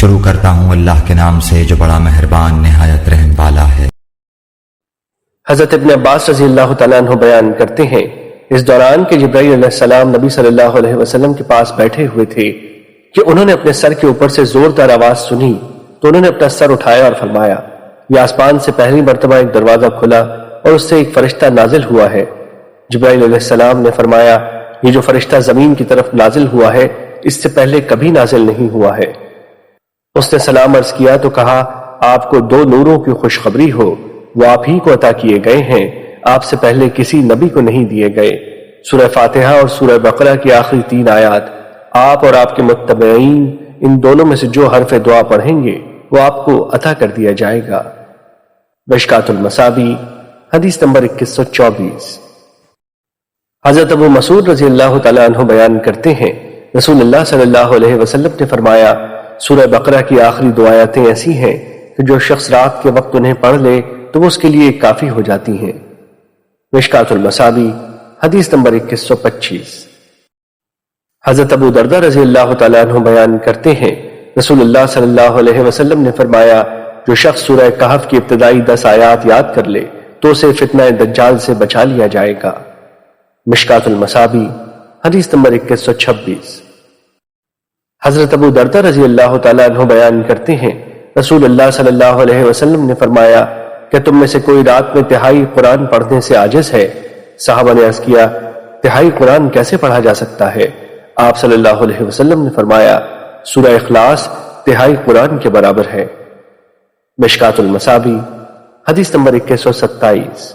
شروع کرتا ہوں اللہ کے نام سے جو بڑا مہربان نہایت رحم والا ہے۔ حضرت ابن عباس رضی اللہ تعالیٰ عنہ بیان کرتے ہیں، اس دوران کہ جبرائیل علیہ السلام نبی صلی اللہ علیہ وسلم کے پاس بیٹھے ہوئے تھے کہ انہوں نے اپنے سر کے اوپر سے زوردار آواز سنی تو انہوں نے اپنا سر اٹھایا اور فرمایا، یہ آسمان سے پہلی مرتبہ ایک دروازہ کھلا اور اس سے ایک فرشتہ نازل ہوا ہے۔ جبرائیل علیہ السلام نے فرمایا، یہ جو فرشتہ زمین کی طرف نازل ہوا ہے اس سے پہلے کبھی نازل نہیں ہوا ہے۔ اس نے سلام عرض کیا تو کہا، آپ کو 2 نوروں کی خوشخبری ہو، وہ آپ ہی کو عطا کیے گئے ہیں، آپ سے پہلے کسی نبی کو نہیں دیے گئے۔ سورہ فاتحہ اور سورہ بقرہ کی آخری 3 آیات، آپ اور آپ کے متبعین ان دونوں میں سے جو حرف دعا پڑھیں گے وہ آپ کو عطا کر دیا جائے گا۔ مشکات المصابیح حدیث نمبر 2124۔ حضرت ابو مسعود رضی اللہ تعالیٰ عنہ بیان کرتے ہیں، رسول اللہ صلی اللہ علیہ وسلم نے فرمایا، سورہ بقرہ کی آخری 2 آیاتیں ایسی ہیں کہ جو شخص رات کے وقت انہیں پڑھ لے تو وہ اس کے لیے کافی ہو جاتی ہیں۔ مشکات المصابیح حدیث نمبر 2125۔ حضرت ابو دردہ رضی اللہ تعالیٰ عنہ بیان کرتے ہیں، رسول اللہ صلی اللہ علیہ وسلم نے فرمایا، جو شخص سورہ کہف کی ابتدائی 10 آیات یاد کر لے تو اسے فتنہ دجال سے بچا لیا جائے گا۔ مشکات المصابیح حدیث نمبر 2126۔ حضرت ابو دردہ رضی اللہ تعالیٰ عنہ بیان کرتے ہیں، رسول اللہ صلی اللہ علیہ وسلم نے فرمایا کہ تم میں سے کوئی رات میں تہائی قرآن پڑھنے سے عاجز ہے؟ صحابہ نے عرض کیا، تہائی قرآن کیسے پڑھا جا سکتا ہے؟ آپ صلی اللہ علیہ وسلم نے فرمایا، سورہ اخلاص تہائی قرآن کے برابر ہے۔ مشکات المصابیح حدیث نمبر 2127۔